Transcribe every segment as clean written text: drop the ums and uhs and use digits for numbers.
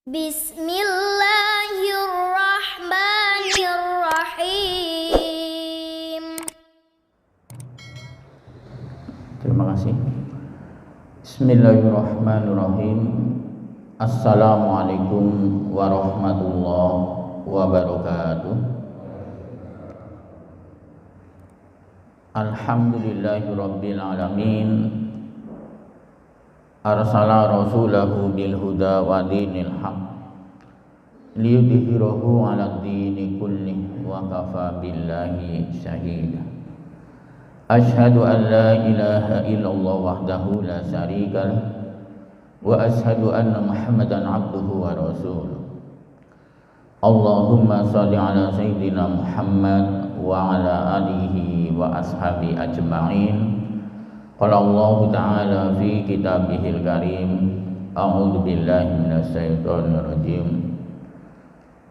Bismillahirrahmanirrahim. Terima kasih. Bismillahirrahmanirrahim. Assalamualaikum warahmatullahi wabarakatuh. Alhamdulillahirabbil alamin. Arsala rasulahu bil huda wa dinil haq liyudhhirahu 'alad dini kullih wa kafa billahi syahida. Asyhadu an la ilaha illallah wahdahu la syarikalah wa asyhadu anna Muhammadan abduhu wa rasuluh. Allahumma shalli ala sayyidina Muhammad wa ala alihi wa ashabi ajma'in. Qala Allah ta'ala fi kitabihil karim, a'udzu billahi minasy syaithanir rajim.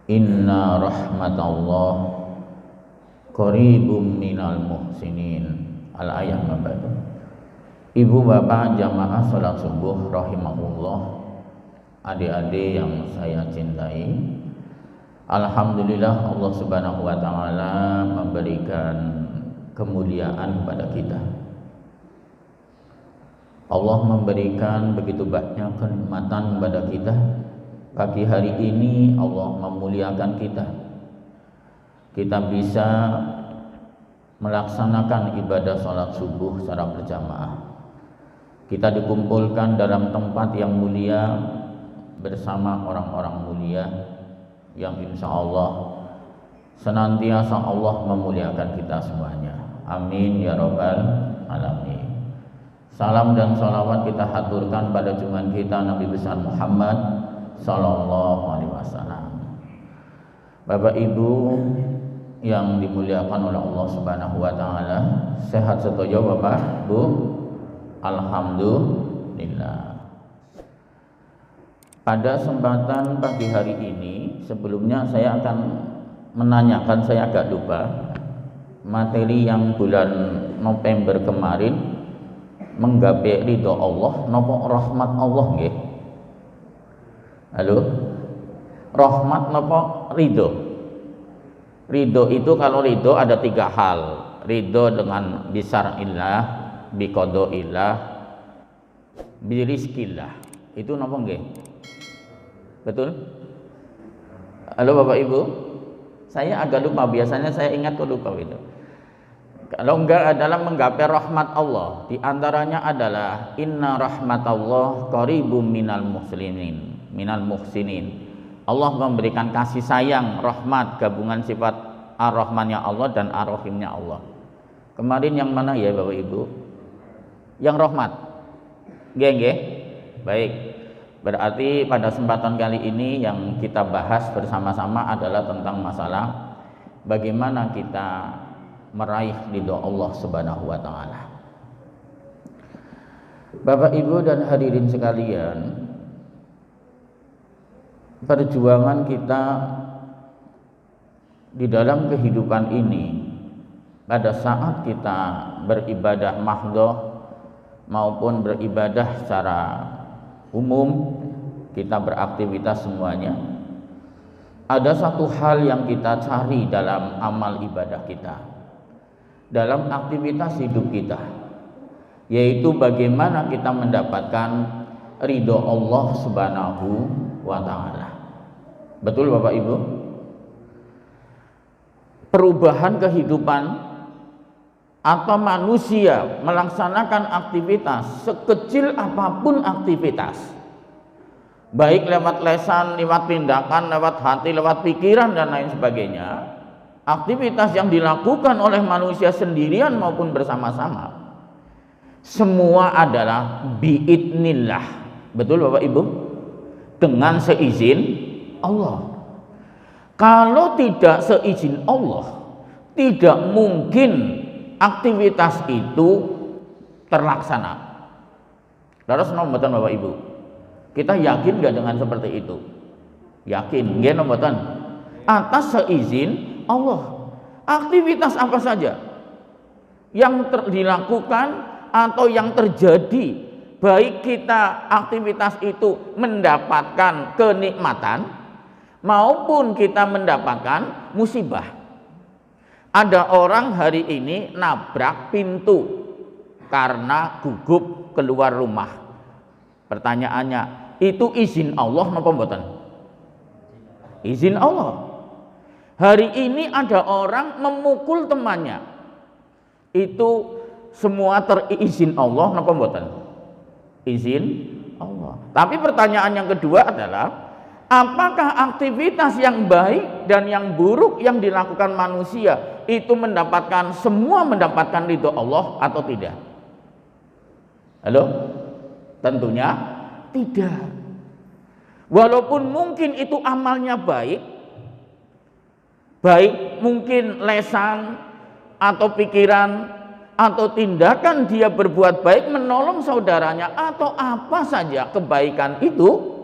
Inna rahmatallah qaribum minal muhsinin. Al-ayah mabadu. Ibu bapak jamaah salat subuh rahimahullah, adik-adik yang saya cintai, alhamdulillah Allah subhanahu wa ta'ala memberikan kemuliaan kepada kita. Allah memberikan begitu banyak kenikmatan kepada kita. Pagi hari ini Allah memuliakan kita. Kita bisa melaksanakan ibadah sholat subuh secara berjamaah. Kita dikumpulkan dalam tempat yang mulia bersama orang-orang mulia yang insya Allah senantiasa Allah memuliakan kita semuanya. Amin ya rabbal alamin. Salam dan salawat kita haturkan pada junjungan kita Nabi besar Muhammad sallallahu alaihi wasallam. Bapak Ibu yang dimuliakan oleh Allah Subhanahu wa taala, sehat sedoyo Bapak, Bu? Alhamdulillah. Pada kesempatan pagi hari ini, sebelumnya saya akan menanyakan, saya agak lupa materi yang bulan November kemarin, menggapai ridho Allah nopo rahmat Allah nggih? Halo? Rahmat nopo ridho? Ridho itu, kalau ridho ada tiga hal. Ridho dengan bisar'illah, biqada'illah, birizkillah. Itu nopo nggih? Betul? Halo Bapak Ibu? Saya agak lupa, biasanya saya ingat kok lupa itu. Kalau enggak adalah menggapai rahmat Allah. Di antaranya adalah inna rahmatallah qaribum minal muslimin, minal muhsinin. Allah memberikan kasih sayang, rahmat, gabungan sifat ar-Rahmannya Allah dan ar-Rahimnya Allah. Kemarin yang mana ya Bapak Ibu? Yang rahmat. Nggih. Baik. Berarti pada kesempatan kali ini yang kita bahas bersama-sama adalah tentang masalah bagaimana kita meraih ridho Allah Subhanahu wa taala. Bapak Ibu dan hadirin sekalian, perjuangan kita di dalam kehidupan ini pada saat kita beribadah mahdhah maupun beribadah secara umum, kita beraktivitas semuanya, ada satu hal yang kita cari dalam amal ibadah kita, dalam aktivitas hidup kita, yaitu bagaimana kita mendapatkan ridho Allah Subhanahu wa ta'ala. Betul Bapak Ibu? Perubahan kehidupan atau manusia melaksanakan aktivitas, sekecil apapun aktivitas, baik lewat lesan, lewat tindakan, lewat hati, lewat pikiran dan lain sebagainya, aktivitas yang dilakukan oleh manusia sendirian maupun bersama-sama, semua adalah biidnillah. Betul Bapak Ibu? Dengan seizin Allah. Kalau tidak seizin Allah, tidak mungkin aktivitas itu terlaksana. Terus nombotan Bapak Ibu, kita yakin gak dengan seperti itu? Yakin, nggih nombotan? Atas seizin Allah. Aktivitas apa saja yang dilakukan atau yang terjadi baik kita aktivitas itu mendapatkan kenikmatan maupun kita mendapatkan musibah. Ada orang hari ini nabrak pintu karena gugup keluar rumah. Pertanyaannya, itu izin Allah napa mboten? Izin Allah. Hari ini ada orang memukul temannya. Itu semua terizin Allah napa mboten? Izin Allah. Tapi pertanyaan yang kedua adalah, apakah aktivitas yang baik dan yang buruk yang dilakukan manusia itu semua mendapatkan ridho Allah atau tidak? Halo? Tentunya tidak. Walaupun mungkin itu amalnya baik mungkin lesan atau pikiran atau tindakan dia berbuat baik menolong saudaranya atau apa saja kebaikan itu,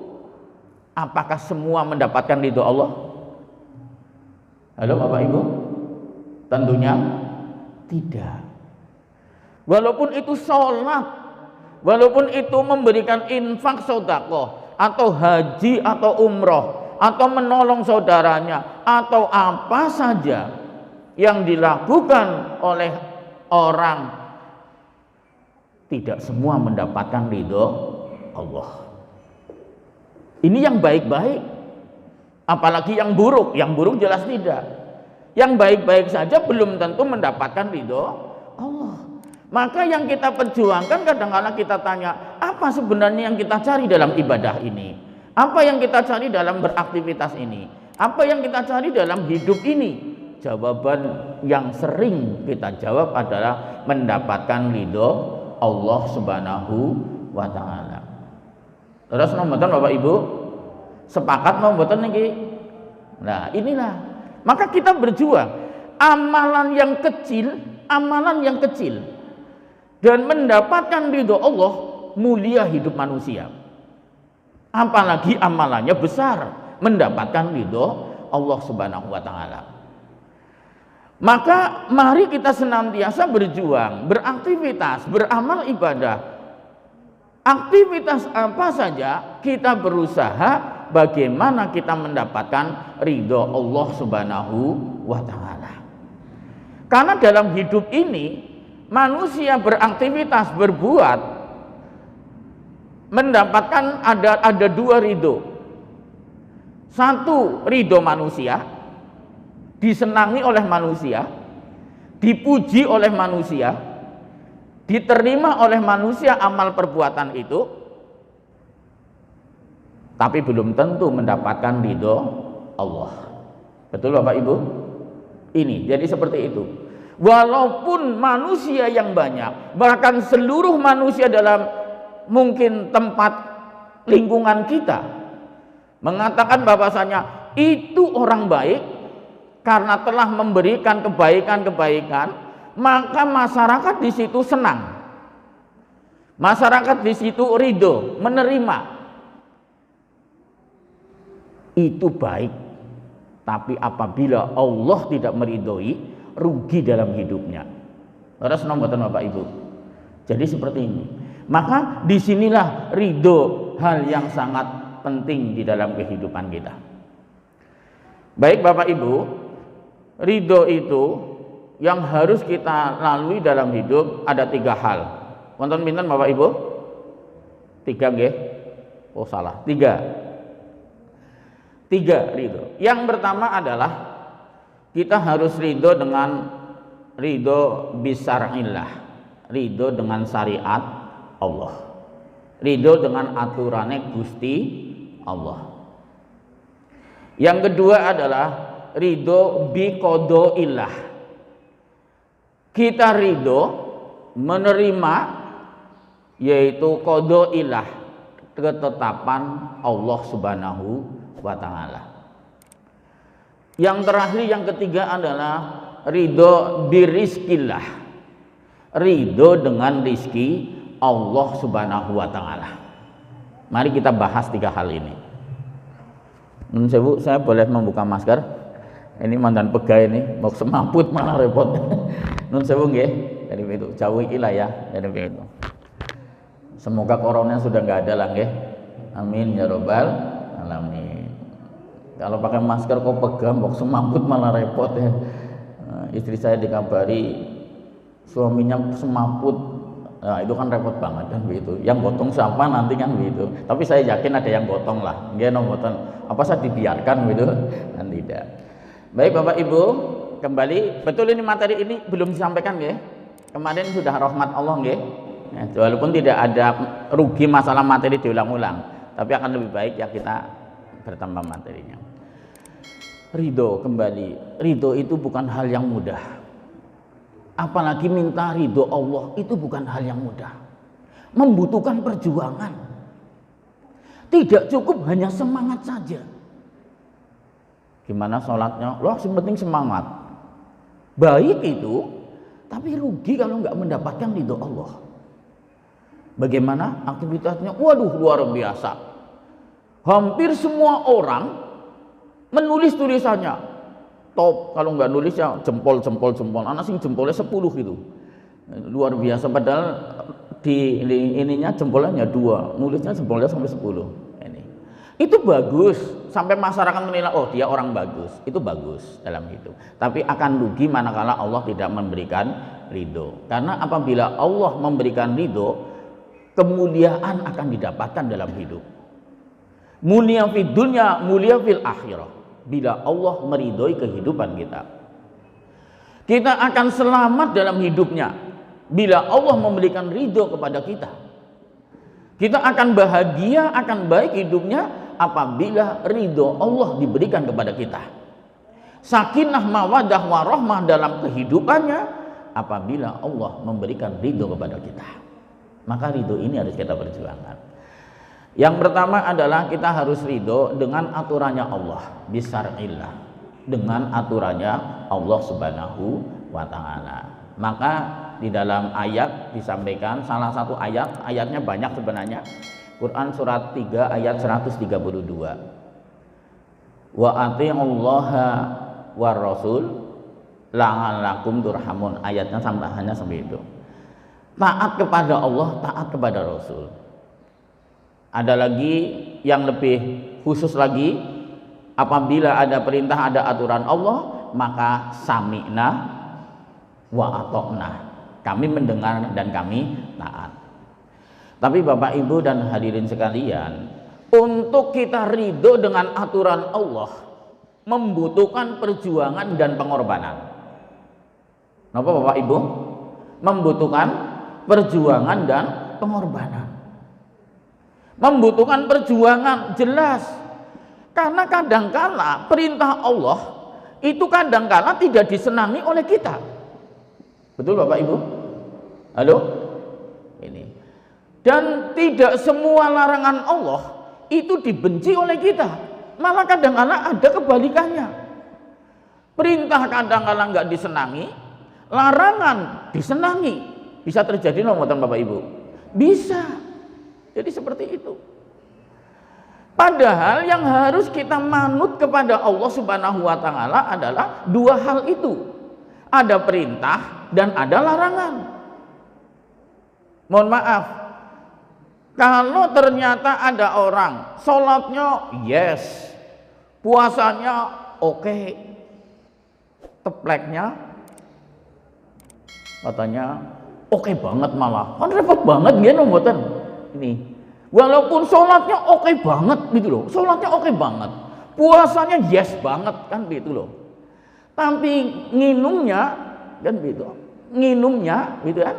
apakah semua mendapatkan ridho Allah? Halo Bapak Ibu? Tentunya tidak. Walaupun itu sholat, walaupun itu memberikan infak sedekah atau haji atau umroh atau menolong saudaranya atau apa saja yang dilakukan oleh orang, tidak semua mendapatkan ridho Allah. Ini yang baik-baik, apalagi yang buruk jelas tidak. Yang baik-baik saja belum tentu mendapatkan ridho Allah. Maka yang kita perjuangkan, kadang-kadang kita tanya, apa sebenarnya yang kita cari dalam ibadah ini? Apa yang kita cari dalam beraktivitas ini? Apa yang kita cari dalam hidup ini? Jawaban yang sering kita jawab adalah mendapatkan ridho Allah Subhanahu wa Ta'ala. Terus nomboten Bapak Ibu, sepakat nomboten niki? Nah, inilah. Maka kita berjuang amalan yang kecil dan mendapatkan ridho Allah, mulia hidup manusia. Apalagi amalannya besar, mendapatkan ridho Allah Subhanahu wa Ta'ala. Maka mari kita senantiasa berjuang, beraktivitas, beramal ibadah. Aktivitas apa saja kita berusaha bagaimana kita mendapatkan ridho Allah Subhanahu wa Ta'ala. Karena dalam hidup ini manusia beraktivitas, berbuat, mendapatkan ada dua ridho. Satu, ridho manusia, disenangi oleh manusia, dipuji oleh manusia, diterima oleh manusia amal perbuatan itu, tapi belum tentu mendapatkan ridho Allah. Betul Bapak Ibu? Ini jadi seperti itu. Walaupun manusia yang banyak, bahkan seluruh manusia dalam mungkin tempat lingkungan kita mengatakan bahwasanya itu orang baik karena telah memberikan kebaikan-kebaikan, maka masyarakat di situ senang, masyarakat di situ ridho, menerima. Itu baik, tapi apabila Allah tidak meridhoi, rugi dalam hidupnya. Terus nomboten Bapak Ibu. Jadi seperti ini. Maka disinilah ridho, hal yang sangat penting di dalam kehidupan kita. Baik Bapak Ibu, ridho itu yang harus kita lalui dalam hidup ada 3 hal. Wonten pinten Bapak Ibu? 3 nggih? Oh salah, 3 ridho. Yang pertama adalah kita harus ridho dengan ridho bisar'illah, ridho dengan syariat Allah, ridho dengan aturannya Gusti Allah. Yang kedua adalah ridho biqodoillah, kita ridho menerima yaitu qodoillah, ketetapan Allah Subhanahu wa Ta'ala. Yang terakhir, yang ketiga adalah ridho birizkillah, ridho dengan rizki Allah Subhanahu wa Ta'ala. Mari kita bahas 3 hal ini. Nun sewu, saya boleh membuka masker? Ini mandan pegawai ini mau semaput malah repot. Nun sewu nggih, dari itu jauh iki lah ya, dari itu. Semoga corona sudah nggak ada lah nggih. Amin ya robbal alamin. Kalau pakai masker kok pegang, kok semaput malah repot ya. Istri saya dikabari suaminya semaput, nah itu kan repot banget kan begitu. Yang gotong siapa nanti kan begitu. Tapi saya yakin ada yang gotong lah. Nggih gotong. Apa saya dibiarkan begitu? Kan tidak. Baik Bapak Ibu, kembali betul ini materi ini belum disampaikan nggih. Kemarin sudah rahmat Allah nggih. Ya, walaupun tidak ada rugi masalah materi diulang-ulang, tapi akan lebih baik ya kita bertambah materinya. Ridho kembali, ridho itu bukan hal yang mudah. Apalagi minta ridho Allah itu bukan hal yang mudah. Membutuhkan perjuangan. Tidak cukup hanya semangat saja. Gimana sholatnya? Loh, yang penting semangat. Baik itu, tapi rugi kalau nggak mendapatkan ridho Allah. Bagaimana aktivitasnya? Waduh, luar biasa. Hampir semua orang menulis tulisannya. Top, kalau nggak nulis ya jempol. Anak sing jempolnya 10 gitu. Luar biasa, padahal di ininya jempolnya 2, nulisnya jempolnya sampai 10. Ini. Itu bagus, sampai masyarakat menilai, oh dia orang bagus. Itu bagus dalam hidup. Tapi akan rugi manakala Allah tidak memberikan ridho. Karena apabila Allah memberikan ridho, kemuliaan akan didapatkan dalam hidup. Mulia fid dunya, mulia fil akhirah. Bila Allah meridhoi kehidupan kita, kita akan selamat dalam hidupnya. Bila Allah memberikan ridho kepada kita, kita akan bahagia, akan baik hidupnya apabila ridho Allah diberikan kepada kita. Sakinah mawaddah warahmah dalam kehidupannya apabila Allah memberikan ridho kepada kita. Maka ridho ini harus kita perjuangkan. Yang pertama adalah kita harus ridho dengan aturannya Allah, bisar'illah, dengan aturannya Allah Subhanahu wa Ta'ala. Maka di dalam ayat disampaikan, salah satu ayatnya banyak sebenarnya, Quran surat 3 ayat 132. Wa ati'ullaha war rasul la'allakum turhamun. Ayatnya hanya sampai itu. Taat kepada Allah, taat kepada Rasul. Ada lagi yang lebih khusus lagi, apabila ada perintah, ada aturan Allah, maka sami'na wa ata'na. Kami mendengar dan kami taat. Tapi Bapak Ibu dan hadirin sekalian, untuk kita ridho dengan aturan Allah membutuhkan perjuangan dan pengorbanan. Kenapa Bapak Ibu? Membutuhkan perjuangan dan pengorbanan. Membutuhkan perjuangan, jelas. Karena kadangkala perintah Allah itu kadangkala tidak disenangi oleh kita. Betul Bapak Ibu? Halo? Ini. Dan tidak semua larangan Allah itu dibenci oleh kita. Malah kadangkala ada kebalikannya. Perintah kadangkala nggak disenangi, larangan disenangi. Bisa terjadi nomor Bapak Ibu? Bisa. Jadi seperti itu. Padahal yang harus kita manut kepada Allah Subhanahu wa Ta'ala adalah dua hal itu. Ada perintah dan ada larangan. Mohon maaf, kalau ternyata ada orang sholatnya yes, puasanya oke, tepleknya katanya oke banget, malah kan repot banget ya nomboten. Ini walaupun sholatnya oke banget gitu loh, sholatnya oke banget, puasanya yes banget kan gitu loh, tapi nginumnya kan gitu, nginumnya gitu kan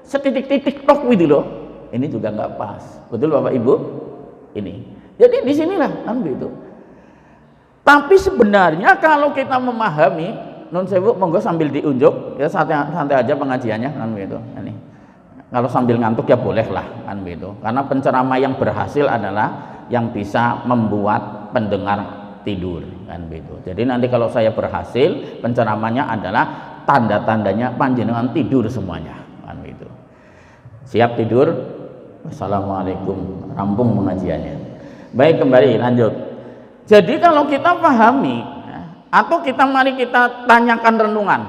setitik-titik tok gitu loh, ini juga nggak pas. Betul Bapak Ibu? Ini jadi disinilah kan gitu. Tapi sebenarnya kalau kita memahami, non sewu monggo sambil diunjuk ya, santai aja pengajiannya kan gitu. Ini kalau sambil ngantuk ya boleh lah kan begitu. Karena penceramah yang berhasil adalah yang bisa membuat pendengar tidur kan begitu. Jadi nanti kalau saya berhasil, penceramahnya adalah tanda-tandanya panjenengan tidur semuanya kan begitu. Siap tidur? Assalamualaikum, rampung pengajiannya. Baik, kembali lanjut. Jadi kalau kita pahami atau mari kita tanyakan renungan.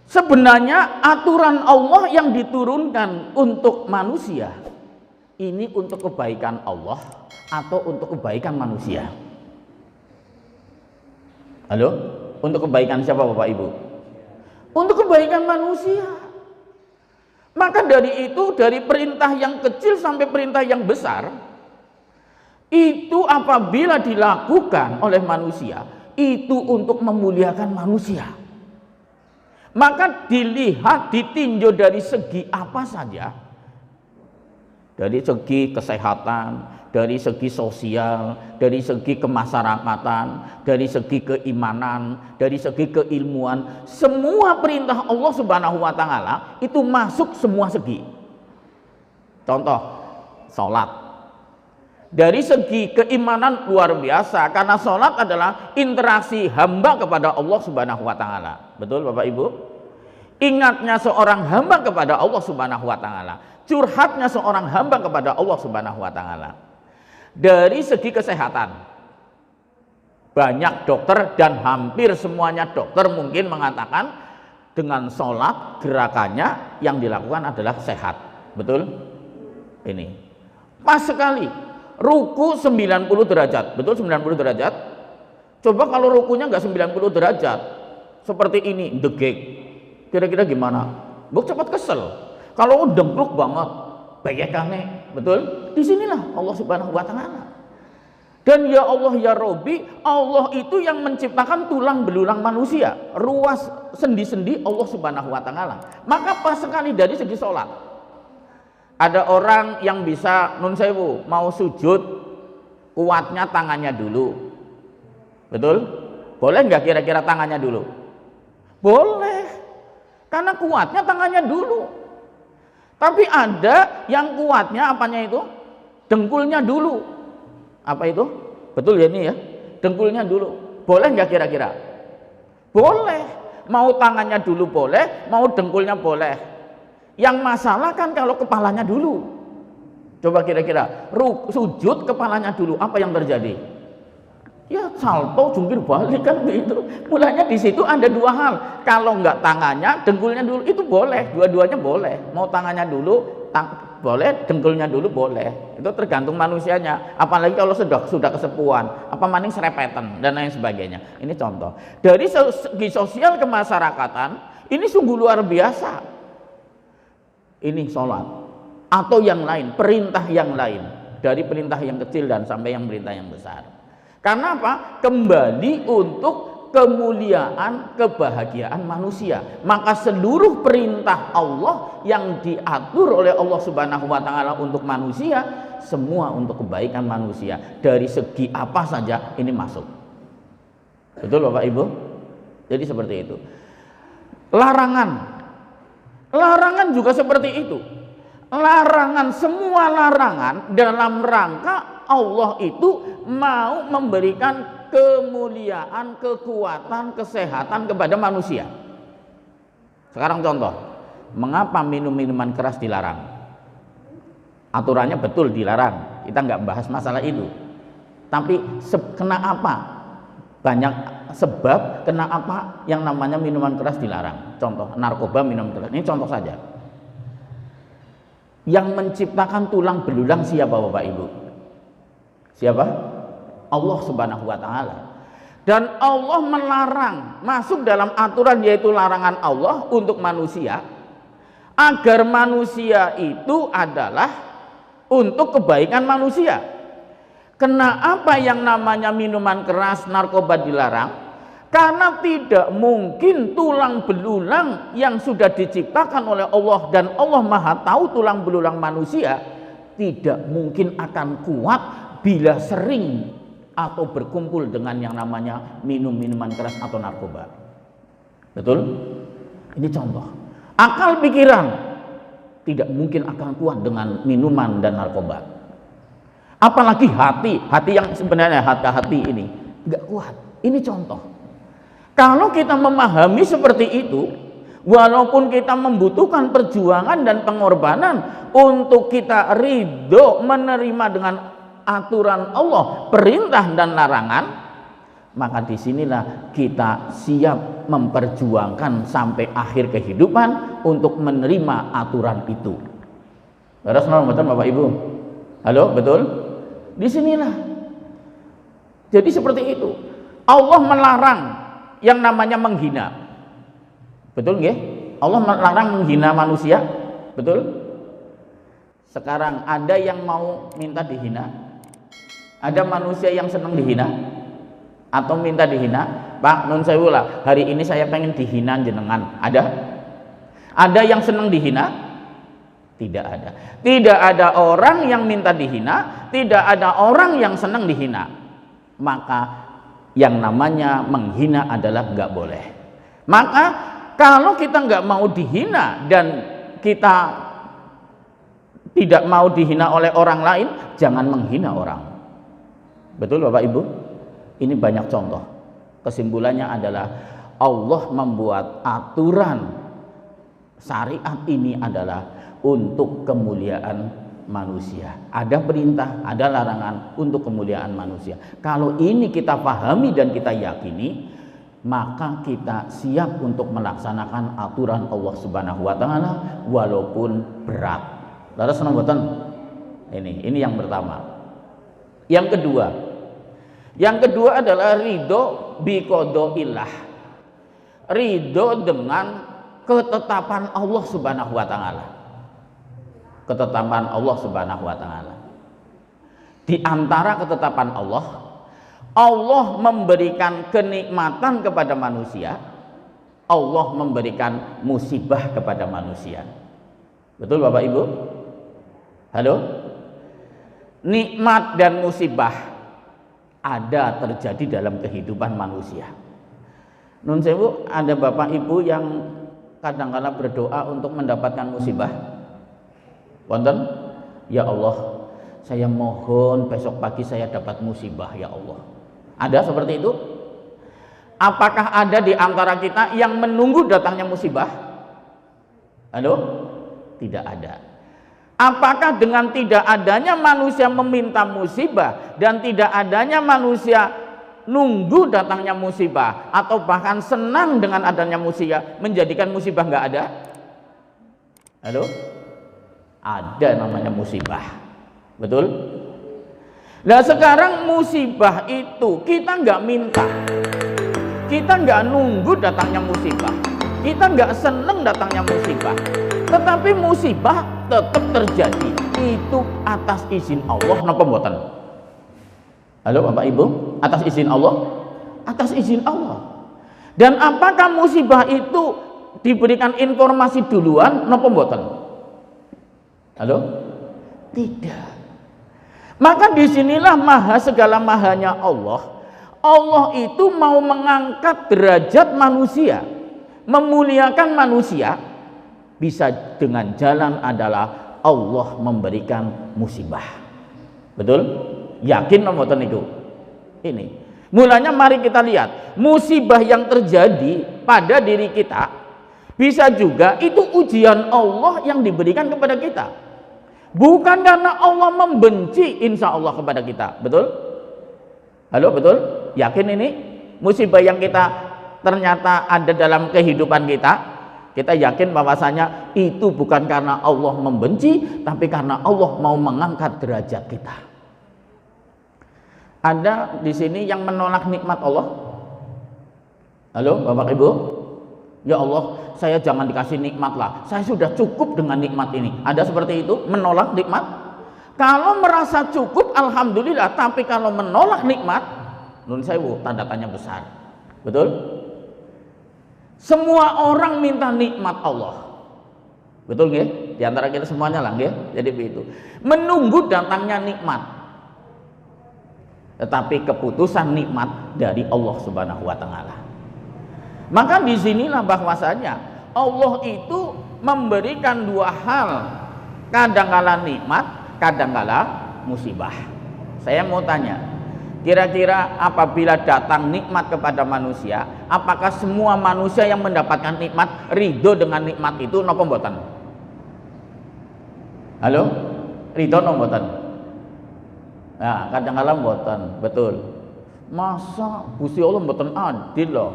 Sebenarnya aturan Allah yang diturunkan untuk manusia ini untuk kebaikan Allah atau untuk kebaikan manusia? Halo? Untuk kebaikan siapa Bapak Ibu? Untuk kebaikan manusia. Maka dari itu, dari perintah yang kecil sampai perintah yang besar, itu apabila dilakukan oleh manusia, itu untuk memuliakan manusia. Maka dilihat, ditinjau dari segi apa saja. Dari segi kesehatan, dari segi sosial, dari segi kemasyarakatan, dari segi keimanan, dari segi keilmuan, semua perintah Allah Subhanahu wa taala itu masuk semua segi. Contoh, sholat. Dari segi keimanan luar biasa, karena sholat adalah interaksi hamba kepada Allah Subhanahu wa taala. Betul Bapak Ibu? Ingatnya seorang hamba kepada Allah Subhanahu wa taala, curhatnya seorang hamba kepada Allah Subhanahu wa taala. Dari segi kesehatan, banyak dokter dan hampir semuanya dokter mungkin mengatakan dengan sholat gerakannya yang dilakukan adalah sehat. Betul? Ini pas sekali. Ruku 90 derajat. Betul 90 derajat? Coba kalau rukunya nggak 90 derajat seperti ini, degek, kira-kira gimana? Buk cepat kesel. Kalau dengkluk banget, bayakane, betul? Disinilah Allah Subhanahu wa taala. Dan ya Allah ya Robbi, Allah itu yang menciptakan tulang belulang manusia, ruas sendi-sendi Allah Subhanahu wa taala. Maka pas sekali dari segi sholat. Ada orang yang bisa nun sewu, mau sujud, kuatnya tangannya dulu. Betul? Boleh nggak kira-kira tangannya dulu? Boleh. Karena kuatnya tangannya dulu. Tapi ada yang kuatnya apanya itu? Dengkulnya dulu. Apa itu? Betul ya ini ya? Dengkulnya dulu. Boleh nggak kira-kira? Boleh. Mau tangannya dulu boleh, mau dengkulnya boleh. Yang masalah kan kalau kepalanya dulu. Coba kira-kira, sujud kepalanya dulu, apa yang terjadi? Ya salto jungkir balik kan begitu. Mulanya di situ ada dua hal. Kalau nggak tangannya, dengkulnya dulu itu boleh, dua-duanya boleh. Mau tangannya dulu, boleh, dengkulnya dulu boleh. Itu tergantung manusianya. Apalagi kalau sudah kesepuhan, apa maning serepetan dan lain sebagainya. Ini contoh. Dari segi sosial kemasyarakatan, ini sungguh luar biasa. Ini sholat atau yang lain, perintah yang lain, dari perintah yang kecil dan sampai yang perintah yang besar. Karena apa? Kembali untuk kemuliaan, kebahagiaan manusia. Maka seluruh perintah Allah yang diatur oleh Allah Subhanahu wa taala untuk manusia, semua untuk kebaikan manusia. Dari segi apa saja ini masuk. Betul Bapak Ibu? Jadi seperti itu. Larangan juga seperti itu. Larangan, semua larangan dalam rangka Allah itu mau memberikan kemuliaan, kekuatan, kesehatan kepada manusia. Sekarang contoh, mengapa minum minuman keras dilarang? Aturannya betul dilarang, kita nggak bahas masalah itu. Tapi kena apa? Banyak sebab kena apa yang namanya minuman keras dilarang. Contoh, narkoba, minuman keras. Ini contoh saja. Yang menciptakan tulang belulang siapa Bapak Ibu? Siapa? Allah Subhanahu wa taala. Dan Allah melarang, masuk dalam aturan yaitu larangan Allah untuk manusia, agar manusia itu adalah untuk kebaikan manusia. Kenapa yang namanya minuman keras, narkoba dilarang? Karena tidak mungkin tulang belulang yang sudah diciptakan oleh Allah dan Allah Maha tahu tulang belulang manusia tidak mungkin akan kuat bila sering atau berkumpul dengan yang namanya minum minuman keras atau narkoba. Betul? Ini contoh. Akal pikiran tidak mungkin akan kuat dengan minuman dan narkoba. Apalagi hati yang sebenarnya hati ini nggak kuat. Ini contoh. Kalau kita memahami seperti itu, walaupun kita membutuhkan perjuangan dan pengorbanan untuk kita ridho menerima dengan aturan Allah, perintah dan larangan, maka disinilah kita siap memperjuangkan sampai akhir kehidupan untuk menerima aturan itu. Betul Bapak Ibu? Halo, betul? Disinilah. Jadi seperti itu. Allah melarang yang namanya menghina. Betul nggih? Allah melarang menghina manusia. Betul? Sekarang ada yang mau minta dihina? Ada manusia yang senang dihina? Atau minta dihina? Pak, nun sewu lah, hari ini saya pengen dihina jenengan. Ada? Ada yang senang dihina? Tidak ada. Tidak ada orang yang minta dihina, tidak ada orang yang senang dihina. Maka yang namanya menghina adalah nggak boleh. Maka kalau kita nggak mau dihina dan kita tidak mau dihina oleh orang lain, jangan menghina orang. Betul Bapak Ibu? Ini banyak contoh. Kesimpulannya adalah Allah membuat aturan syariat ini adalah untuk kemuliaan manusia. Ada perintah, ada larangan untuk kemuliaan manusia. Kalau ini kita pahami dan kita yakini, maka kita siap untuk melaksanakan aturan Allah Subhanahu wa taala walaupun berat. Lalu senang boten? Ini yang pertama. Yang kedua adalah ridho biqodoillah. Ridho dengan ketetapan Allah Subhanahu wa taala. Ketetapan Allah Subhanahu wa taala. Di antara ketetapan Allah, Allah memberikan kenikmatan kepada manusia, Allah memberikan musibah kepada manusia. Betul Bapak Ibu? Halo? Nikmat dan musibah ada terjadi dalam kehidupan manusia. Nun sewu, ada Bapak Ibu yang kadang-kala berdoa untuk mendapatkan musibah? Wonten? Ya Allah, saya mohon besok pagi saya dapat musibah ya Allah. Ada seperti itu? Apakah ada di antara kita yang menunggu datangnya musibah? Halo? Tidak ada. Apakah dengan tidak adanya manusia meminta musibah dan tidak adanya manusia nunggu datangnya musibah atau bahkan senang dengan adanya musibah menjadikan musibah nggak ada? Halo? Ada namanya musibah. Betul? Nah sekarang musibah itu kita nggak minta, kita nggak nunggu datangnya musibah, kita nggak seneng datangnya musibah, tetapi musibah tetap terjadi. Itu atas izin Allah napa mboten? Halo Bapak Ibu, atas izin Allah? Atas izin Allah. Dan apakah musibah itu diberikan informasi duluan napa mboten? Halo? Tidak. Maka disinilah maha segala mahanya Allah. Allah itu mau mengangkat derajat manusia, memuliakan manusia, bisa dengan jalan adalah Allah memberikan musibah. Betul? Yakin mboten itu? Ini. Mulanya mari kita lihat musibah yang terjadi pada diri kita bisa juga itu ujian Allah yang diberikan kepada kita. Bukan karena Allah membenci insya Allah kepada kita. Betul? Halo, betul? Yakin ini? Musibah yang kita ternyata ada dalam kehidupan kita, kita yakin bahwasanya itu bukan karena Allah membenci, tapi karena Allah mau mengangkat derajat kita. Ada di sini yang menolak nikmat Allah? Halo, Bapak Ibu? Ya Allah, saya jangan dikasih nikmat lah, saya sudah cukup dengan nikmat ini. Ada seperti itu, menolak nikmat? Kalau merasa cukup alhamdulillah, tapi kalau menolak nikmat, nun sewu, tanda tanya besar. Betul? Semua orang minta nikmat Allah. Betul nggih? Di antara kita semuanya lah nggih. Jadi begitu. Menunggu datangnya nikmat. Tetapi keputusan nikmat dari Allah Subhanahu wa taala. Maka disinilah bahwasanya Allah itu memberikan dua hal, kadangkala nikmat, kadangkala musibah. Saya mau tanya, kira-kira apabila datang nikmat kepada manusia, apakah semua manusia yang mendapatkan nikmat ridho dengan nikmat itu napa mboten? Halo? Ridho napa mboten? Nah, kadangkala mboten, betul. Masa Gusti Allah mboten adil loh.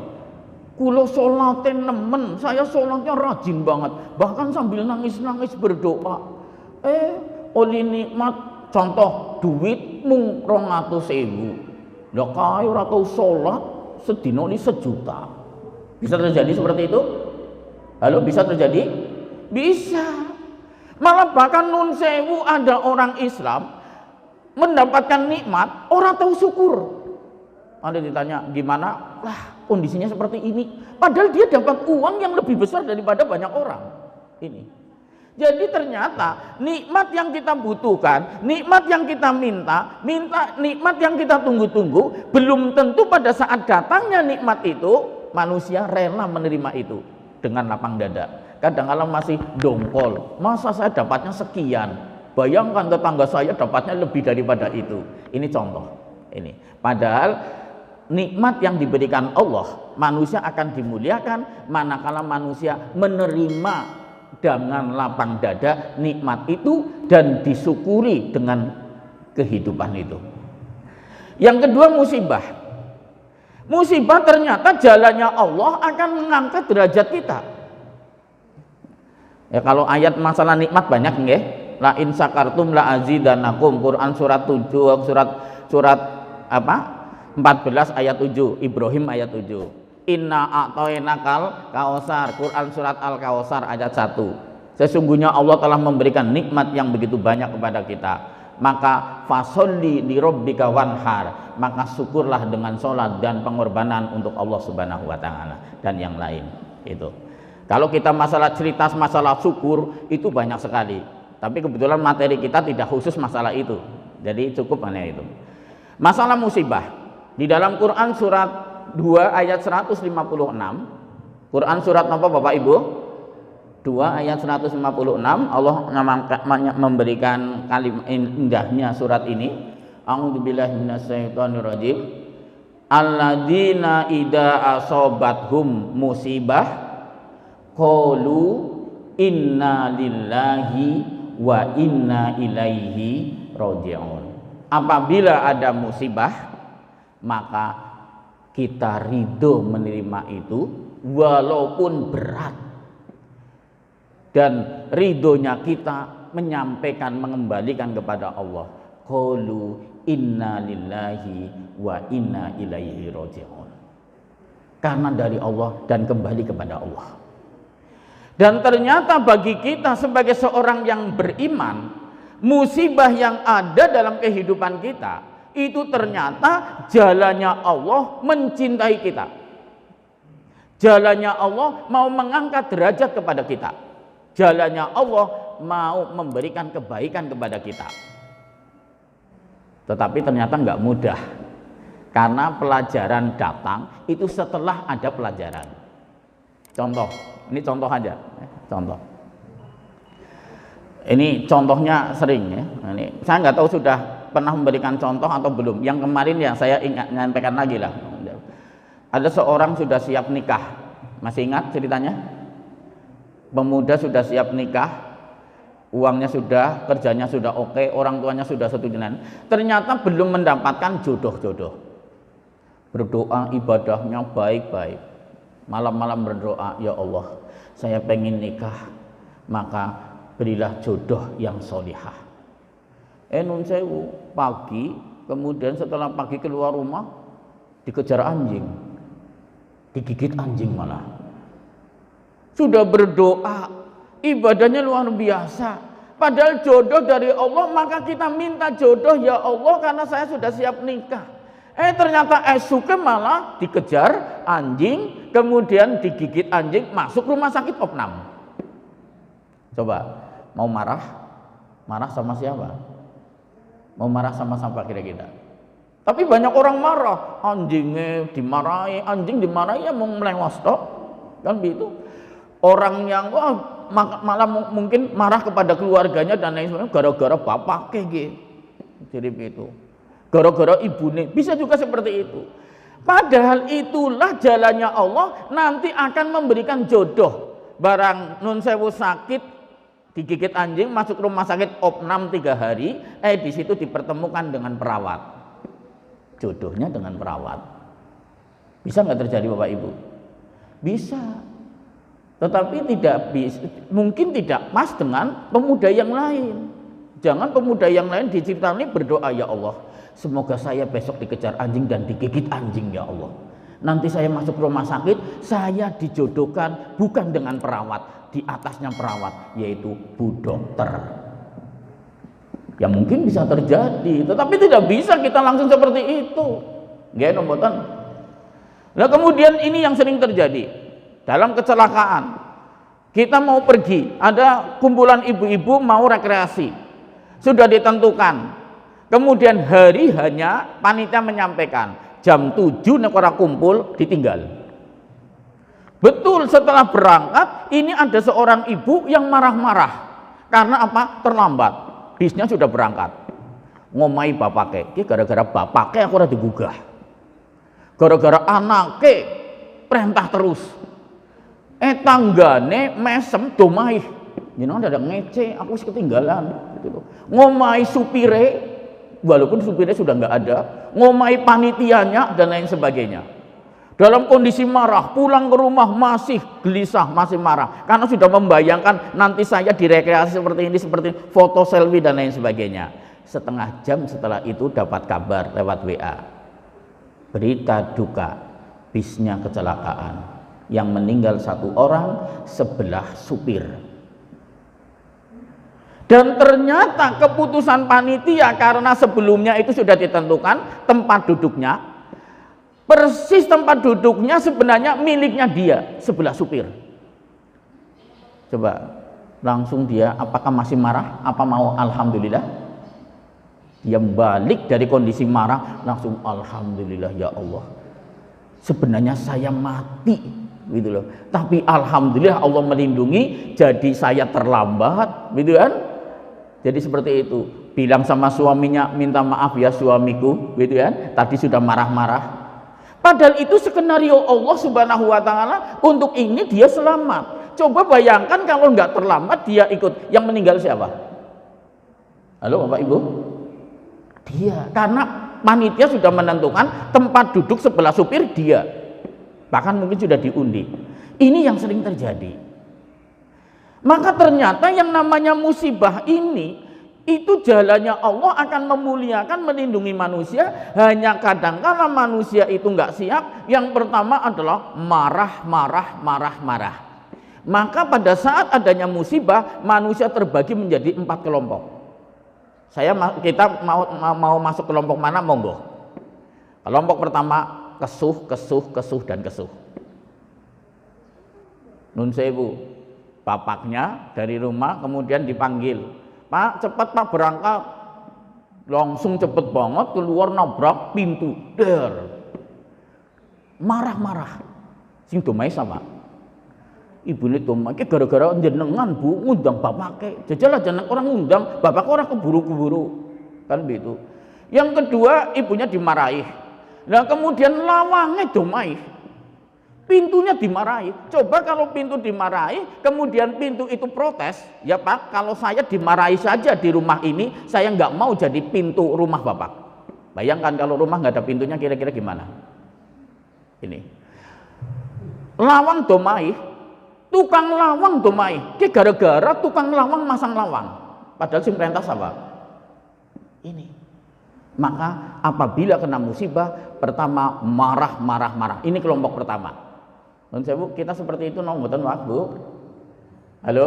Kulo sholatin nemen, saya sholatnya rajin banget, bahkan sambil nangis-nangis berdoa. Oleh nikmat contoh duit mung 200.000. Lah kae ora tau salat sedina ni 1 juta. Bisa terjadi seperti itu? Halo, bisa terjadi? Bisa. Malah bahkan nun sewu ada orang Islam mendapatkan nikmat, orang tahu syukur. Ada ditanya gimana? Lah kondisinya seperti ini. Padahal dia dapat uang yang lebih besar daripada banyak orang. Ini. Jadi ternyata nikmat yang kita butuhkan, nikmat yang kita minta, nikmat yang kita tunggu-tunggu, belum tentu pada saat datangnya nikmat itu manusia rela menerima itu dengan lapang dada. Kadang-kadang masih dongkol. Masa saya dapatnya sekian? Bayangkan tetangga saya dapatnya lebih daripada itu. Ini contoh. Ini. Padahal nikmat yang diberikan Allah, manusia akan dimuliakan manakala manusia menerima dengan lapang dada nikmat itu dan disyukuri dengan kehidupan itu. Yang kedua, musibah. Musibah ternyata jalannya Allah akan mengangkat derajat kita. Ya, kalau ayat masalah nikmat banyak nggih. La in syakartum la azidanakum. Quran surat 7, surat apa? 14 ayat 7, Ibrahim ayat 7. Inna a'tainakal kausar, Quran surat Al-Kausar ayat 1. Sesungguhnya Allah telah memberikan nikmat yang begitu banyak kepada kita. Maka fasolli li rabbika wanhar, maka syukurlah dengan sholat dan pengorbanan untuk Allah Subhanahu wa taala dan yang lain. Itu. Kalau kita masalah cerita masalah syukur itu banyak sekali. Tapi kebetulan materi kita tidak khusus masalah itu. Jadi cukup hanya itu. Masalah musibah. Di dalam Quran surat 2 ayat 156. Quran surat apa Bapak Ibu? 2 ayat 156. Allah memberikan kalimat indahnya surat ini. A'udzubillahi minasyaitonirrajim. Alladzina idza asobathum musibah qalu inna lillahi wa inna ilaihi raji'un. Apabila ada musibah, maka kita ridho menerima itu walaupun berat, dan ridhonya kita menyampaikan, mengembalikan kepada Allah. Qalu inna lillahi wa inna ilaihi raji'un. Karena dari Allah dan kembali kepada Allah. Dan ternyata bagi kita sebagai seorang yang beriman, musibah yang ada dalam kehidupan kita itu ternyata jalannya Allah mencintai kita. Jalannya Allah mau mengangkat derajat kepada kita. Jalannya Allah mau memberikan kebaikan kepada kita. Tetapi ternyata nggak mudah. Karena pelajaran datang itu setelah ada pelajaran. Contoh, ini contoh aja. Contoh. Ini contohnya sering ya. Ini saya nggak tahu sudah pernah memberikan contoh atau belum. Yang kemarin ya saya ingat nyampaikan lagi lah. Ada seorang sudah siap nikah. Masih ingat ceritanya? Pemuda sudah siap nikah, uangnya sudah, kerjanya sudah oke, orang tuanya sudah setuju. Ternyata belum mendapatkan jodoh-jodoh. Berdoa ibadahnya baik-baik. Malam-malam berdoa, ya Allah, saya pengen nikah, maka berilah jodoh yang solihah. Nun sewu, pagi, kemudian setelah pagi keluar rumah dikejar anjing, digigit anjing malah. Sudah berdoa, ibadahnya luar biasa, padahal jodoh dari Allah, maka kita minta jodoh, ya Allah karena saya sudah siap nikah. Ternyata esoknya malah dikejar anjing, kemudian digigit anjing, masuk rumah sakit opnam. Coba, mau marah? Marah sama siapa? Mau marah sama siapa kira-kira? Tapi banyak orang marah, anjingnya dimarahi, anjing dimarahi ya mau melengos toh, kan begitu. Orang yang malah mungkin marah kepada keluarganya dan lain sebagainya gara-gara bapak kayak jadi begitu, gara-gara ibunya, bisa juga seperti itu. Padahal itulah jalannya Allah, nanti akan memberikan jodoh. Barang nun sewu sakit, digigit anjing, masuk rumah sakit opnam 3 hari, di situ dipertemukan dengan perawat, jodohnya dengan perawat. Bisa nggak terjadi Bapak Ibu? Bisa, tetapi tidak bisa, mungkin tidak pas dengan pemuda yang lain. Jangan pemuda yang lain diceritani berdoa, ya Allah, semoga saya besok dikejar anjing dan digigit anjing ya Allah. Nanti saya masuk rumah sakit, saya dijodohkan bukan dengan perawat, di atasnya perawat, yaitu Bu Dokter. Ya mungkin bisa terjadi, tetapi tidak bisa kita langsung seperti itu. Nggih mboten. Nah, kemudian ini yang sering terjadi dalam kecelakaan. Kita mau pergi, ada kumpulan ibu-ibu mau rekreasi. Sudah ditentukan. Kemudian hari hanya panitia menyampaikan jam 7 nek ora kumpul ditinggal. Betul, setelah berangkat ini ada seorang ibu yang marah-marah. Karena apa? Terlambat. Bisnya sudah berangkat. Ngomai bapake, iki gara-gara bapake aku ora digugah. Gara-gara anake perintah terus. Tanggane mesem domai. Jenengan ada ngece, aku wis ketinggalan gitu. Ngomai supire, walaupun supire sudah nggak ada, ngomai panitianya dan lain sebagainya. Dalam kondisi marah, pulang ke rumah masih gelisah, masih marah karena sudah membayangkan nanti saya direkreasi seperti ini, seperti foto selfie dan lain sebagainya. Setengah jam setelah itu dapat kabar lewat WA. Berita duka, bisnya kecelakaan. Yang meninggal 1 orang, sebelah supir. Dan ternyata keputusan panitia karena sebelumnya itu sudah ditentukan tempat duduknya, persis tempat duduknya sebenarnya miliknya dia, sebelah supir. Coba langsung dia apakah masih marah? Apa mau alhamdulillah? Dia balik dari kondisi marah langsung alhamdulillah ya Allah. Sebenarnya saya mati gitu loh. Tapi alhamdulillah Allah melindungi, jadi saya terlambat, gitu kan? Jadi seperti itu. Bilang sama suaminya, minta maaf ya suamiku, gitu kan? Tadi sudah marah-marah. Padahal itu skenario Allah Subhanahu wa taala, untuk ini dia selamat. Coba bayangkan kalau nggak terlambat dia ikut, yang meninggal siapa? Halo Bapak Ibu? Dia, karena panitia sudah menentukan tempat duduk sebelah supir dia. Bahkan mungkin sudah diundi. Ini yang sering terjadi. Maka ternyata yang namanya musibah ini, itu jalannya Allah akan memuliakan, melindungi manusia. Hanya kadang-kala manusia itu nggak siap. Yang pertama adalah marah. Maka pada saat adanya musibah, manusia terbagi menjadi 4 kelompok. Kita mau masuk kelompok mana, monggo. Kelompok pertama kesuh dan kesuh. Nun sewu, bapaknya dari rumah kemudian dipanggil, Pak cepat Pak berangkat, langsung cepet banget keluar nabrak pintu, marah. Sing domai sama ibune domai gara-gara jenengan Bu ngundang bapake, jajalah jeneng orang ngundang bapak orang keburu-keburu kan begitu. Yang kedua ibunya dimarahi. Nah kemudian lawangnya domai, pintunya dimarahi. Coba kalau pintu dimarahi, kemudian pintu itu protes, ya Pak, kalau saya dimarahi saja di rumah ini, saya nggak mau jadi pintu rumah Bapak. Bayangkan kalau rumah nggak ada pintunya, kira-kira gimana? Ini lawang domai, tukang lawang domai, gara-gara tukang lawang masang lawang, padahal sing perintah apa? Ini. Maka apabila kena musibah, pertama marah. Ini kelompok pertama. Nun sewu, kita seperti itu mboten Pak Bu? Halo?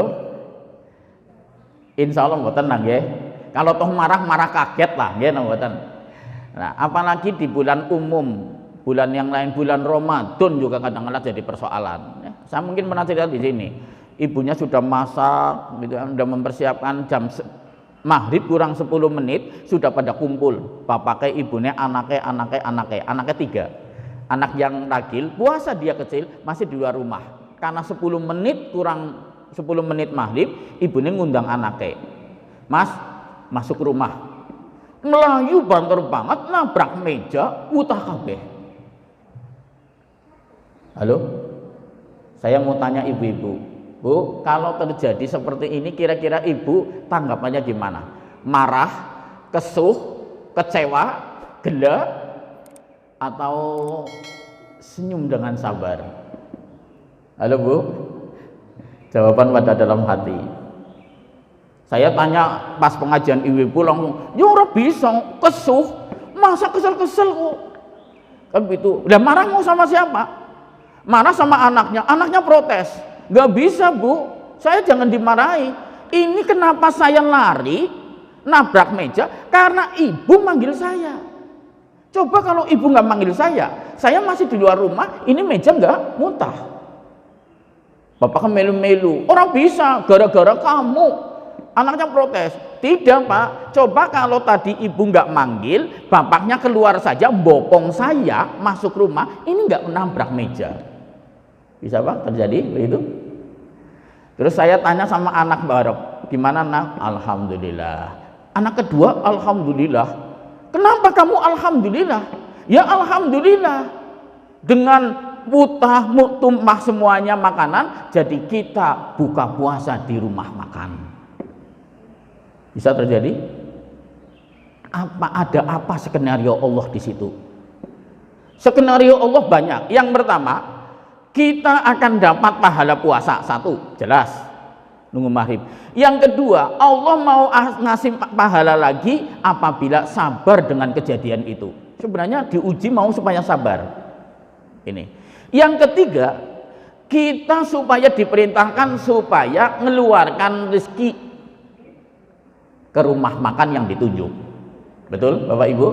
Insya Allah mboten lah nggih. Kalau toh marah kaget lah nggih mboten. Nah, apalagi di bulan umum, bulan yang lain, bulan Ramadan juga kadang-kadang jadi persoalan. Ya, saya mungkin pernah cerita di sini. Ibunya sudah masak, gitu, sudah mempersiapkan jam maghrib kurang 10 menit sudah pada kumpul. Bapaknya, ibunya, anaknya 3. Anak yang ragil, puasa dia kecil, masih di luar rumah. Karena 10 menit kurang 10 menit maghrib, ibunya ngundang anaknya. Mas, masuk rumah. Melayu banter banget, nabrak meja, utah kabeh. Halo? Saya mau tanya ibu-ibu. Bu, kalau terjadi seperti ini, kira-kira ibu tanggapannya gimana? Marah, kesuh, kecewa, gila, atau senyum dengan sabar? Halo Bu? Jawaban pada dalam hati. Saya tanya pas pengajian ibu-ibu langsung, ya ora bisa, kesuh, masa kesel-kesel kok. Kan begitu. Udah marah mau sama siapa? Marah sama anaknya protes. Gak bisa bu, saya jangan dimarahi. Ini kenapa saya lari, nabrak meja? Karena ibu manggil saya. Coba kalau ibu nggak manggil saya masih di luar rumah, ini meja nggak muntah. Bapak melu-melu, orang bisa gara-gara kamu. Anaknya protes, tidak pak, coba kalau tadi ibu nggak manggil, bapaknya keluar saja, bopong saya masuk rumah, ini nggak menabrak meja. Bisa pak terjadi begitu? Terus saya tanya sama anak Barok, gimana nak? Alhamdulillah. Anak kedua, alhamdulillah. Kenapa kamu alhamdulillah? Ya alhamdulillah. Dengan putah, tumpah semuanya makanan, jadi kita buka puasa di rumah makan. Bisa terjadi? Ada apa skenario Allah di situ? Skenario Allah banyak. Yang pertama, kita akan dapat pahala puasa. Satu, jelas. Nunggu maghrib. Yang kedua, Allah mau ngasih pahala lagi apabila sabar dengan kejadian itu. Sebenarnya diuji mau supaya sabar. Ini. Yang ketiga, kita supaya diperintahkan supaya mengeluarkan rezeki ke rumah makan yang ditunjuk. Betul Bapak Ibu?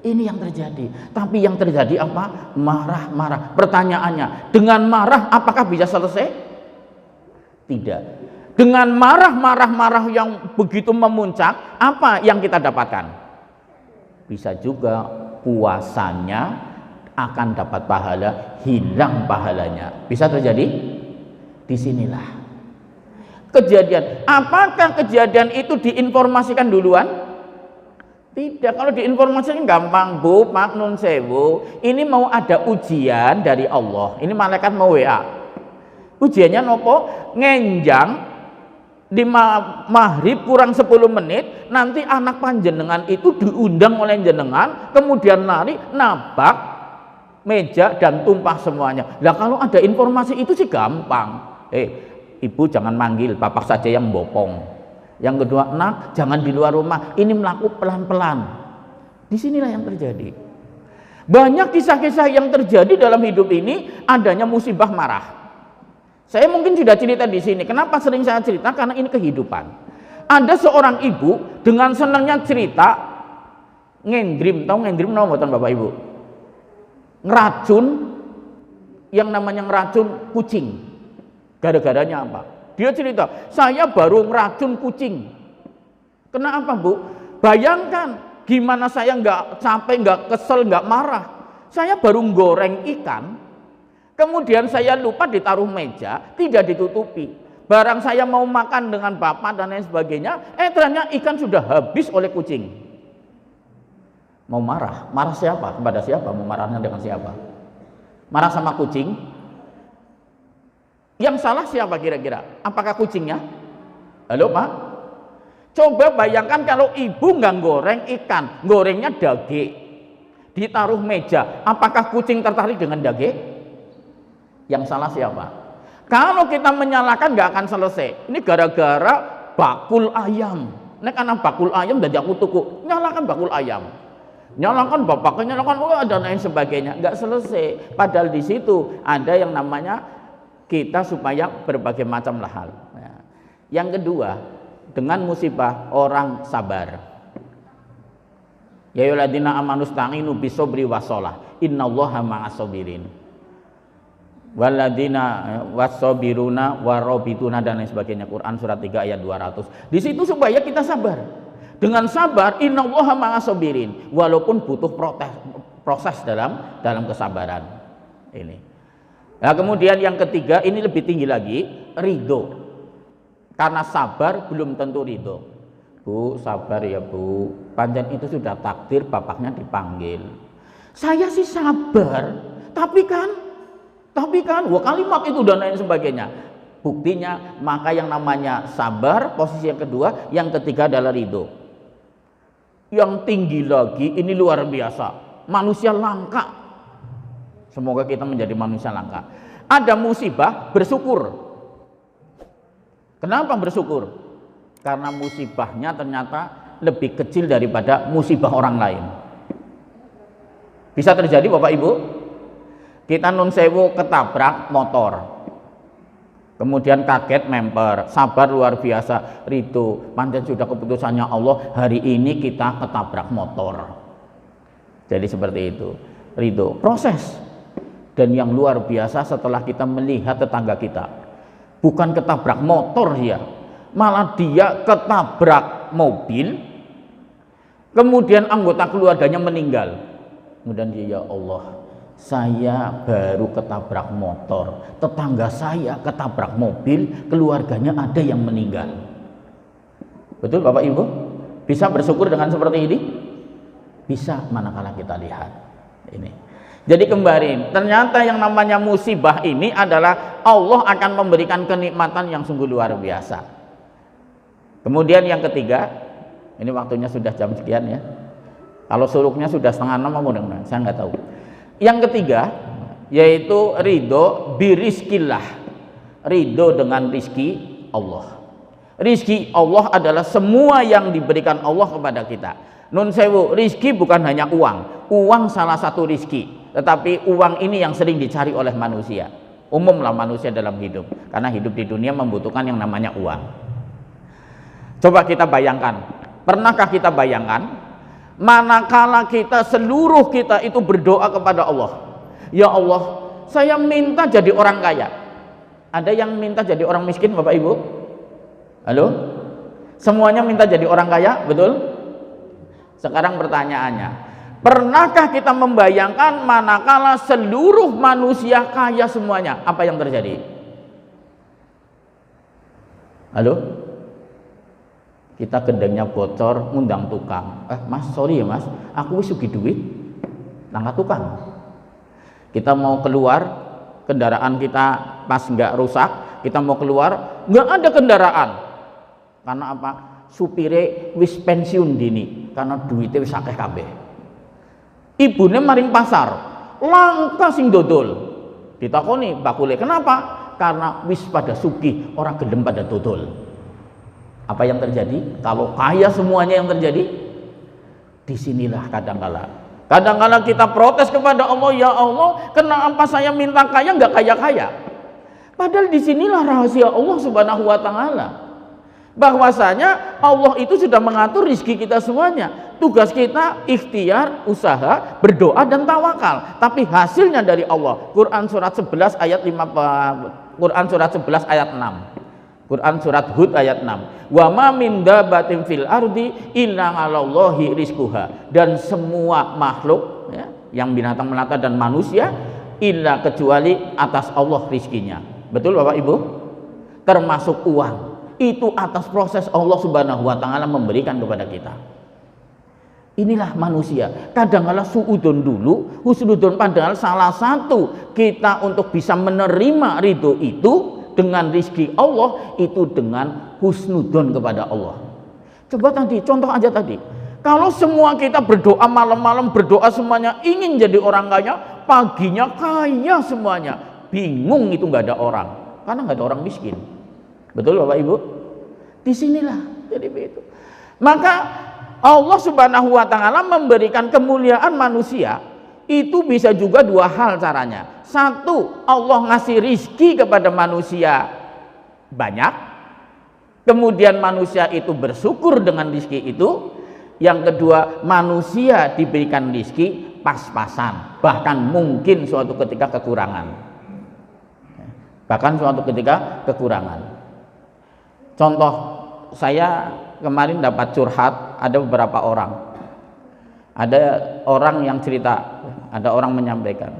Ini yang terjadi. Tapi yang terjadi apa? Marah-marah. Pertanyaannya, dengan marah apakah bisa selesai? Tidak. Dengan marah-marah yang begitu memuncak, apa yang kita dapatkan? Bisa juga puasanya akan dapat pahala, hilang pahalanya. Bisa terjadi? Disinilah kejadian. Apakah kejadian itu diinformasikan duluan? Tidak. Kalau diinformasikan gampang bu, Pak Nun Sewu, ini mau ada ujian dari Allah. Ini malaikat mau WA. Ujiannya nopo? Ngenjang di maghrib kurang 10 menit, nanti anak panjenengan itu diundang oleh jenengan, kemudian lari nabrak meja dan tumpah semuanya. Lah kalau ada informasi itu sih gampang. Ibu jangan manggil, bapak saja yang bopong. Yang kedua, nak jangan di luar rumah, ini melakukan pelan-pelan. Disinilah yang terjadi. Banyak kisah-kisah yang terjadi dalam hidup ini adanya musibah marah. Saya mungkin sudah cerita di sini. Kenapa sering saya cerita? Karena ini kehidupan. Ada seorang ibu dengan senangnya cerita ngendrim. Tahu ngendrim nama buatan Bapak Ibu? Ngeracun, yang namanya ngeracun kucing. Gara-garanya apa? Dia cerita, saya baru ngeracun kucing. Kenapa bu? Bayangkan gimana saya nggak capek, nggak kesel, nggak marah. Saya baru goreng ikan, kemudian saya lupa ditaruh meja, tidak ditutupi. Barang saya mau makan dengan bapak dan lain sebagainya, ternyata ikan sudah habis oleh kucing. Mau marah? Marah siapa? Kepada siapa? Mau marahnya dengan siapa? Marah sama kucing? Yang salah siapa kira-kira? Apakah kucingnya? Halo Pak? Coba bayangkan kalau ibu nggak goreng ikan, gorengnya daging, ditaruh meja, apakah kucing tertarik dengan daging? Yang salah siapa? Kalau kita menyalahkan nggak akan selesai. Ini gara-gara bakul ayam. Ini karena bakul ayam dan aku tuku, nyalakan bakul ayam, nyalakan bapaknya, nyalakan dan lain sebagainya, nggak selesai. Padahal di situ ada yang namanya kita supaya berbagai macam hal. Yang kedua, dengan musibah orang sabar. Ya ayyuhalladzina amanu sta'inu bisobri wassalah, innallaha ma'as sabirin. Walladzina wassobiruna warobituna dan lain sebagainya. Quran surat 3 ayat 200. Di situ supaya kita sabar. Dengan sabar, innallaha ma'as sabirin. Walaupun butuh proses dalam kesabaran ini. Nah kemudian yang ketiga, ini lebih tinggi lagi, ridho. Karena sabar belum tentu ridho. Bu, sabar ya bu, panjang itu sudah takdir bapaknya dipanggil. Saya sih sabar, tapi kan, wah kalimat itu dan lain sebagainya. Buktinya, maka yang namanya sabar, posisi yang kedua, yang ketiga adalah ridho. Yang tinggi lagi, ini luar biasa, manusia langka. Semoga kita menjadi manusia langka. Ada musibah, bersyukur. Kenapa bersyukur? karena musibahnya ternyata lebih kecil daripada musibah orang lain. Bisa terjadi Bapak Ibu, kita nun sewu ketabrak motor, kemudian kaget memper, sabar luar biasa, ridho, panjang sudah keputusannya Allah, hari ini kita ketabrak motor. Jadi seperti itu, ridho, proses. Dan yang luar biasa setelah kita melihat tetangga kita, bukan ketabrak motor dia, malah dia ketabrak mobil, kemudian anggota keluarganya meninggal. Kemudian dia, ya Allah, saya baru ketabrak motor, tetangga saya ketabrak mobil, keluarganya ada yang meninggal. Betul Bapak Ibu? Bisa bersyukur dengan seperti ini? Bisa, manakala kita lihat ini. Jadi kembali, ternyata yang namanya musibah ini adalah Allah akan memberikan kenikmatan yang sungguh luar biasa. Kemudian yang ketiga, ini waktunya sudah jam sekian ya. Kalau suluknya sudah 5:30, saya nggak tahu. Yang ketiga, yaitu ridho birizkillah, ridho dengan rizki Allah. Rizki Allah adalah semua yang diberikan Allah kepada kita. Nun sewu, rizki bukan hanya uang, uang salah satu rizki. Tetapi uang ini yang sering dicari oleh manusia. Umumlah manusia dalam hidup, karena hidup di dunia membutuhkan yang namanya uang. Coba kita bayangkan, pernahkah kita bayangkan manakala kita, seluruh kita itu berdoa kepada Allah, ya Allah, saya minta jadi orang kaya. Ada yang minta jadi orang miskin Bapak Ibu? Halo? Semuanya minta jadi orang kaya, betul? Sekarang pertanyaannya, pernahkah kita membayangkan manakala seluruh manusia kaya semuanya, apa yang terjadi? Halo? Kita gendengnya bocor, ngundang tukang. Mas, sorry ya mas, aku wis sugih duit, nangkat tukang. Kita mau keluar, kendaraan kita pas nggak rusak, kita mau keluar, nggak ada kendaraan. Karena apa? Supire wis pensiun dini, karena duitnya wis akeh kabeh. Ibune maring pasar, langka sing dodol. Ditakoni bakule, kenapa? Karena wis pada sugih, orang gelem pada dodol. Apa yang terjadi? Kalau kaya semuanya yang terjadi, disinilah kadang-kala kita protes kepada Allah, ya Allah, kenapa saya minta kaya nggak kaya-kaya? Padahal disinilah rahasia Allah Subhanahu wa Ta'ala, bahwasanya Allah itu sudah mengatur rezeki kita semuanya. Tugas kita ikhtiar, usaha, berdoa dan tawakal, tapi hasilnya dari Allah. Quran surat 11 ayat 5, Quran surat 11 ayat 6. Quran surat Hud ayat 6. Wa ma min dabatin fil ardi illa 'alallahi rizquha. Dan semua makhluk ya, yang binatang melata dan manusia, illa kecuali atas Allah rizkinya. Betul Bapak Ibu? Termasuk uang. Itu atas proses Allah Subhanahu wa Ta'ala memberikan kepada kita. Inilah manusia. Kadang-kala suudon dulu, husnudon, padahal salah satu kita untuk bisa menerima ridho itu dengan rizki Allah itu dengan husnudon kepada Allah. Coba tadi, contoh aja tadi, kalau semua kita berdoa malam-malam, berdoa semuanya ingin jadi orang kaya, paginya kaya semuanya, bingung itu nggak ada orang, karena nggak ada orang miskin. Betul Bapak Ibu? Disinilah jadi begitu. Maka Allah Subhanahu wa Ta'ala memberikan kemuliaan manusia itu bisa juga dua hal caranya. Satu, Allah ngasih rizki kepada manusia banyak, kemudian manusia itu bersyukur dengan rizki itu. Yang kedua, manusia diberikan rizki pas-pasan, bahkan mungkin suatu ketika kekurangan, Contoh, saya kemarin dapat curhat, ada beberapa orang, ada orang yang cerita, ada orang menyampaikan,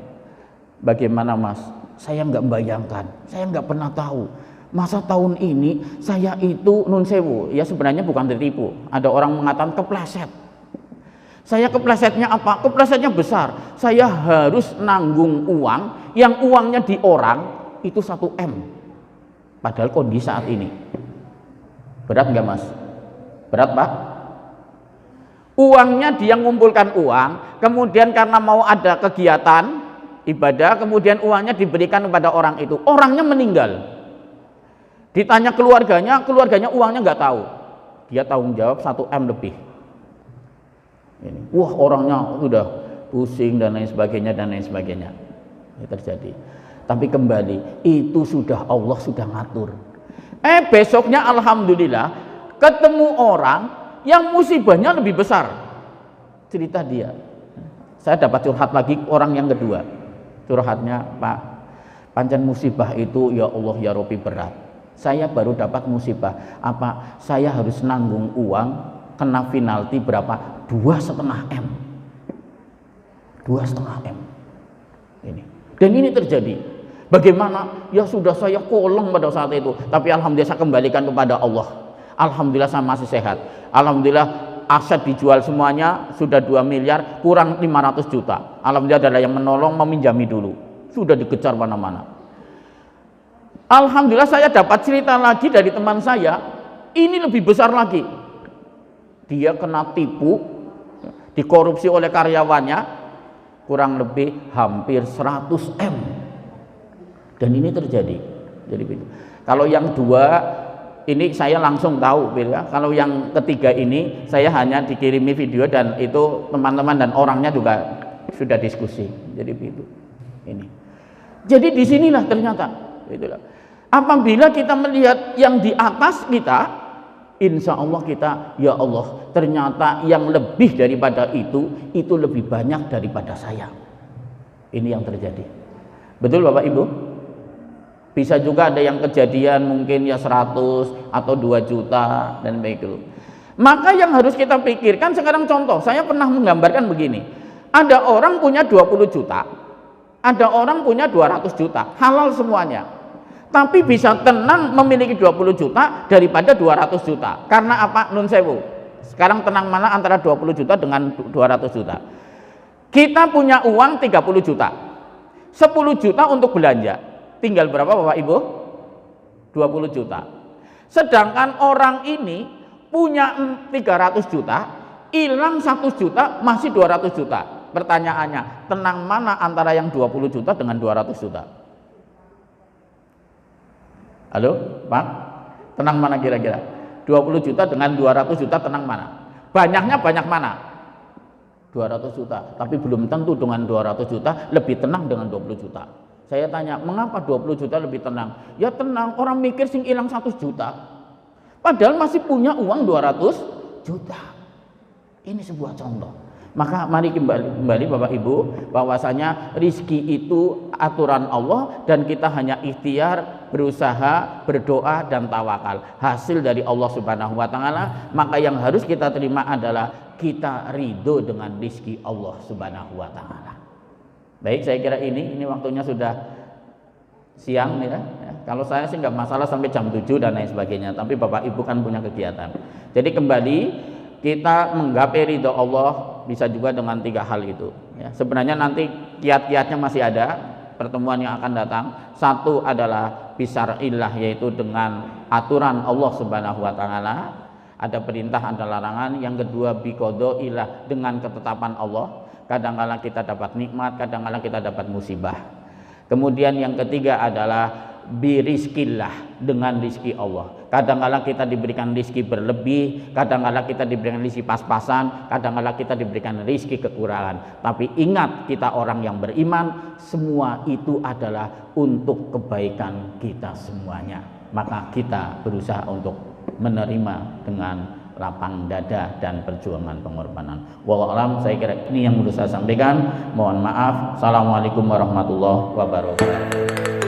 bagaimana mas, saya nggak membayangkan, saya nggak pernah tahu, masa tahun ini saya itu nun sewu, ya sebenarnya bukan tertipu, ada orang mengatakan kepleset. Saya keplesetnya apa? Keplesetnya besar, saya harus nanggung uang, yang uangnya di orang itu 1 M, padahal kondisi saat ini. Berat nggak mas? Berat pak? Uangnya dia ngumpulkan uang, kemudian karena mau ada kegiatan ibadah, kemudian uangnya diberikan kepada orang itu, orangnya meninggal. Ditanya keluarganya uangnya nggak tahu. dia tanggung jawab 1 M lebih. Ini. Wah, orangnya udah pusing dan lain sebagainya. Ini terjadi. Tapi kembali, itu sudah Allah sudah ngatur. Besoknya alhamdulillah ketemu orang yang musibahnya lebih besar. Cerita dia. Saya dapat curhat lagi orang yang kedua. Curhatnya, Pak, pancen musibah itu ya Allah ya Rabbi berat. Saya baru dapat musibah. Apa? Saya harus nanggung uang kena penalti berapa? 2,5 M. 2,5 M. Ini. Dan ini terjadi. Bagaimana? Ya sudah saya kolong pada saat itu, tapi alhamdulillah saya kembalikan kepada Allah. Alhamdulillah saya masih sehat. Alhamdulillah aset dijual semuanya sudah 2 miliar kurang 500 juta. Alhamdulillah adalah yang menolong meminjami dulu. Sudah dikejar mana-mana. Alhamdulillah saya dapat cerita lagi dari teman saya. Ini lebih besar lagi. Dia kena tipu, dikorupsi oleh karyawannya kurang lebih hampir 100 M. Dan ini terjadi. Jadi kalau yang dua ini saya langsung tahu, ya. Kalau yang ketiga ini saya hanya dikirimi video dan itu teman-teman dan orangnya juga sudah diskusi. Jadi begitu. Ini. Jadi disinilah ternyata. Itulah. Apabila kita melihat yang di atas kita, insya Allah kita, ya Allah, ternyata yang lebih daripada itu lebih banyak daripada saya. Ini yang terjadi. Betul Bapak Ibu? Bisa juga ada yang kejadian mungkin ya 100 atau 2 juta dan begitu. Maka yang harus kita pikirkan sekarang contoh, saya pernah menggambarkan begini. Ada orang punya 20 juta, ada orang punya 200 juta, halal semuanya. Tapi bisa tenang memiliki 20 juta daripada 200 juta. Karena apa? Nun sewu. Sekarang tenang mana antara 20 juta dengan 200 juta? Kita punya uang 30 juta. 10 juta untuk belanja. Tinggal berapa Bapak Ibu? 20 juta. Sedangkan orang ini punya 300 juta, hilang 1 juta, masih 200 juta. Pertanyaannya, tenang mana antara yang 20 juta dengan 200 juta? Halo, Pak? Tenang mana kira-kira? 20 juta dengan 200 juta tenang mana? Banyaknya banyak mana? 200 juta. Tapi belum tentu dengan 200 juta lebih tenang dengan 20 juta. Saya tanya, mengapa 20 juta lebih tenang? Ya tenang, orang mikir sing hilang 100 juta. Padahal masih punya uang 200 juta. Ini sebuah contoh. Maka mari kembali Bapak Ibu, bahwasanya rizki itu aturan Allah dan kita hanya ikhtiar, berusaha, berdoa dan tawakal. Hasil dari Allah Subhanahu wa taala, maka yang harus kita terima adalah kita ridho dengan rizki Allah Subhanahu wa taala. Baik, saya kira ini waktunya sudah siang ya. Kalau saya sih nggak masalah sampai jam 7 dan lain sebagainya, tapi Bapak Ibu kan punya kegiatan. Jadi kembali kita menggapai ridho Allah bisa juga dengan 3 hal itu ya. Sebenarnya nanti kiat-kiatnya masih ada pertemuan yang akan datang. Satu adalah bisar'illah, yaitu dengan aturan Allah Subhanahu wa taala, ada perintah ada larangan. Yang kedua biqadailah, dengan ketetapan Allah. Kadang-kala kita dapat nikmat, kadang-kala kita dapat musibah. Kemudian yang ketiga adalah birizkillah, dengan rizki Allah. Kadang-kala kita diberikan rizki berlebih, kadang-kala kita diberikan rizki pas-pasan, kadang-kala kita diberikan rizki kekurangan. Tapi ingat, kita orang yang beriman, semua itu adalah untuk kebaikan kita semuanya. Maka kita berusaha untuk menerima dengan lapang dada dan perjuangan pengorbanan. Wallahu a'lam, saya kira ini yang perlu saya sampaikan. Mohon maaf. Assalamualaikum warahmatullahi wabarakatuh.